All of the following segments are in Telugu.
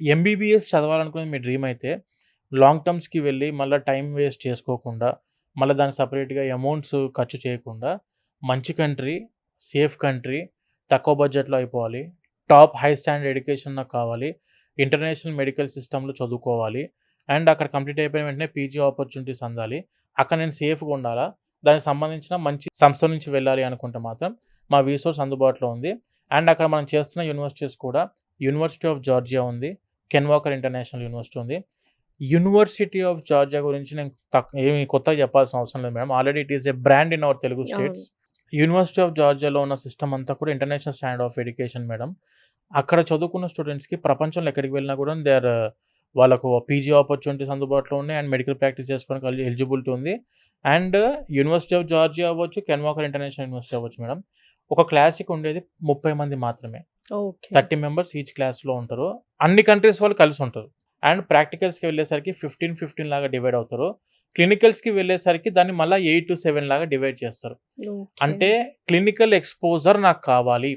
ఎంబీబీఎస్ చదవాలనుకునేది మీ డ్రీమ్ అయితే, లాంగ్ టర్మ్స్‌కి వెళ్ళి మళ్ళా టైమ్ వేస్ట్ చేసుకోకుండా, మళ్ళా దానికి సెపరేట్‌గా అమౌంట్స్ ఖర్చు చేయకుండా, మంచి కంట్రీ, సేఫ్ కంట్రీ, తక్కువ బడ్జెట్‌లో అయిపోవాలి. టాప్ హై స్టాండర్డ్ ఎడ్యుకేషన్ నాకు కావాలి. ఇంటర్నేషనల్ మెడికల్ సిస్టమ్‌లో చదువుకోవాలి. అండ్ అక్కడ కంప్లీట్ అయిపోయిన వెంటనే పీజీ ఆపర్చునిటీస్ అందాలి. అక్కడ నేను సేఫ్‌గా ఉండాలా. దానికి సంబంధించిన మంచి సంస్థ నుంచి వెళ్ళాలి అనుకుంటే మాత్రం, మా రిసోర్స్ అందుబాటులో ఉంది. అండ్ అక్కడ మనం చేస్తున్న యూనివర్సిటీస్ కూడా యూనివర్సిటీ ఆఫ్ జార్జియా ఉంది. కెన్ వాకర్ ఇంటర్నేషనల్ యూనివర్సిటీ ఉంది. యూనివర్సిటీ ఆఫ్ జార్జియా గురించి నేను ఏమి కొత్తగా చెప్పాల్సిన అవసరం లేదు madam. Already it is a brand in our Telugu అవును. స్టేట్స్. యూనివర్సిటీ ఆఫ్ జార్జియాలో ఉన్న సిస్టమ్ అంతా కూడా international standard of education madam. అక్కడ చదువుకున్న స్టూడెంట్స్‌కి ప్రపంచంలో ఎక్కడికి వెళ్ళినా కూడా వాళ్ళకు పీజీ ఆపర్చునిటీస్ అందుబాటులో ఉన్నాయి. అండ్ మెడికల్ ప్రాక్టీస్ చేసుకోవడానికి ఎలిజిబిలిటీ ఉంది. అండ్ యూనివర్సిటీ ఆఫ్ జార్జియా అవ్వచ్చు, కెన్ వాకర్ ఇంటర్నేషనల్ యూనివర్సిటీ అవ్వచ్చు మేడం. ఒక క్లాస్‌కి ఉండేది 30 మంది మాత్రమే. ఓకే. 30 మెంబర్స్ ఈచ్ క్లాస్‌లో ఉంటారు. అన్ని కంట్రీస్ వాళ్ళు కలిసి ఉంటారు. అండ్ ప్రాక్టికల్స్‌కి వెళ్ళేసరికి 15 లాగా డివైడ్ అవుతారు. క్లినికల్స్‌కి వెళ్ళేసరికి దాన్ని మళ్ళా 8-7 లాగా డివైడ్ చేస్తారు. ఓకే. అంటే క్లినికల్ ఎక్స్‌పోజర్ నాకు కావాలి.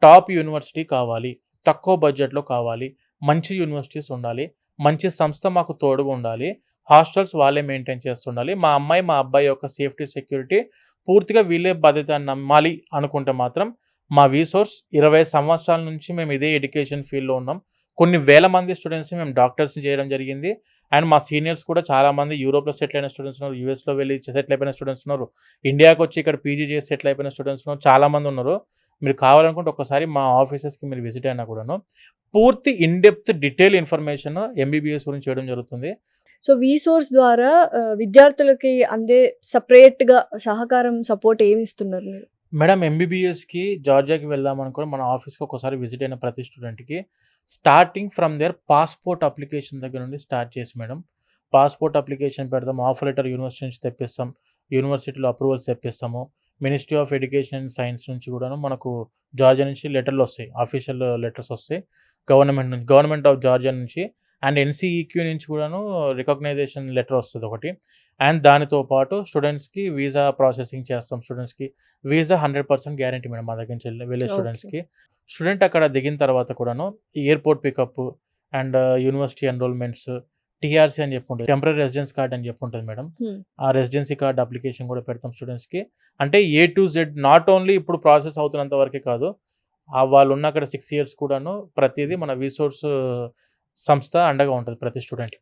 టాప్ యూనివర్సిటీ కావాలి. తక్కువ బడ్జెట్‌లో కావాలి. మంచి యూనివర్సిటీస్ ఉండాలి. మంచి సంస్థ మాకు తోడుగా ఉండాలి. హాస్టల్స్ వాళ్ళే మెయింటైన్ చేస్తుండాలి. మా అమ్మాయి, మా అబ్బాయి యొక్క సేఫ్టీ, సెక్యూరిటీ పూర్తిగా వీళ్ళే బాధ్యత అని నమ్మాలి అనుకుంటే మాత్రం మా రిసోర్స్ 20 సంవత్సరాల నుంచి మేము ఇదే ఎడ్యుకేషన్ ఫీల్డ్‌లో ఉన్నాం. కొన్ని వేల మంది స్టూడెంట్స్‌ని మేము డాక్టర్స్‌ని చేయడం జరిగింది. అండ్ మా సీనియర్స్ కూడా చాలామంది యూరోప్‌లో సెటిల్ అయిన స్టూడెంట్స్ ఉన్నారు. యూఎస్‌లో వెళ్లి సెటిల్ అయిపోయిన స్టూడెంట్స్ ఉన్నారు. ఇండియాకొచ్చి ఇక్కడ పీజీ చేసి సెటిల్ అయిపోయిన స్టూడెంట్స్ ఉన్నారు. చాలామంది ఉన్నారు. మీరు కావాలనుకుంటే ఒక్కసారి మా ఆఫీసెస్‌కి మీరు విజిట్ అయినా కూడాను పూర్తి in depth detail information MBBS గురించి చేయడం జరుగుతుంది. సో వీసోర్స్ ద్వారా విద్యార్థులకి అందే సెపరేట్‌గా సహకారం, సపోర్ట్ ఏమిస్తున్నారు మీరు? మేడం ఎంబీబీఎస్‌కి జార్జియాకి వెళ్దామనుకుని మన ఆఫీస్‌కి ఒకసారి విజిట్ అయిన ప్రతి స్టూడెంట్‌కి starting from their passport application దగ్గర నుండి స్టార్ట్ చేసి మేడం. పాస్‌పోర్ట్ అప్లికేషన్ పెడదాం. ఆఫర్ లెటర్ యూనివర్సిటీ నుంచి తెప్పిస్తాం. యూనివర్సిటీలో అప్రూవల్స్ తెప్పిస్తాము. Ministry of education and science నుంచి కూడాను మనకు జార్జియా నుంచి లెటర్‌లొస్తాయి. ఆఫీషియల్ లెటర్స్ వస్తాయి. గవర్నమెంట్ ఆఫ్ జార్జియా నుంచి అండ్ ఎన్‌సీఈక్యూ నుంచి కూడాను రికగ్నైజేషన్ లెటర్ వస్తదొకటి. అండ్ దానితో పాటు స్టూడెంట్స్‌కి వీసా ప్రాసెసింగ్ చేస్తాం స్టూడెంట్స్‌కి. వీసా 100% గ్యారంటీ మేడం మా దగ్గర నుంచి వెళ్ళే ఓకే. స్టూడెంట్స్‌కి. స్టూడెంట్ అక్కడ దిగిన తర్వాత కూడాను airport pickup and university enrollments, TRC అని చెప్పి ఉంటది. టెంపరరీ రెసిడెన్స్ కార్డ్ అని చెప్పి ఉంటది మేడం. హ్మ్. ఆ రెసిడెన్సీ కార్డ్ అప్లికేషన్ కూడా పెడతాం స్టూడెంట్స్‌కి. అంటే A to Z not only ఇప్పుడు ప్రాసెస్ అవుతున్నంత వరకే కాదు. వాళ్ళున్న అక్కడ 6 ఇయర్స్ కూడాను ప్రతీదీ మన రిసోర్స్ సంస్థ అండగా ఉంటది ప్రతి స్టూడెంట్‌కి.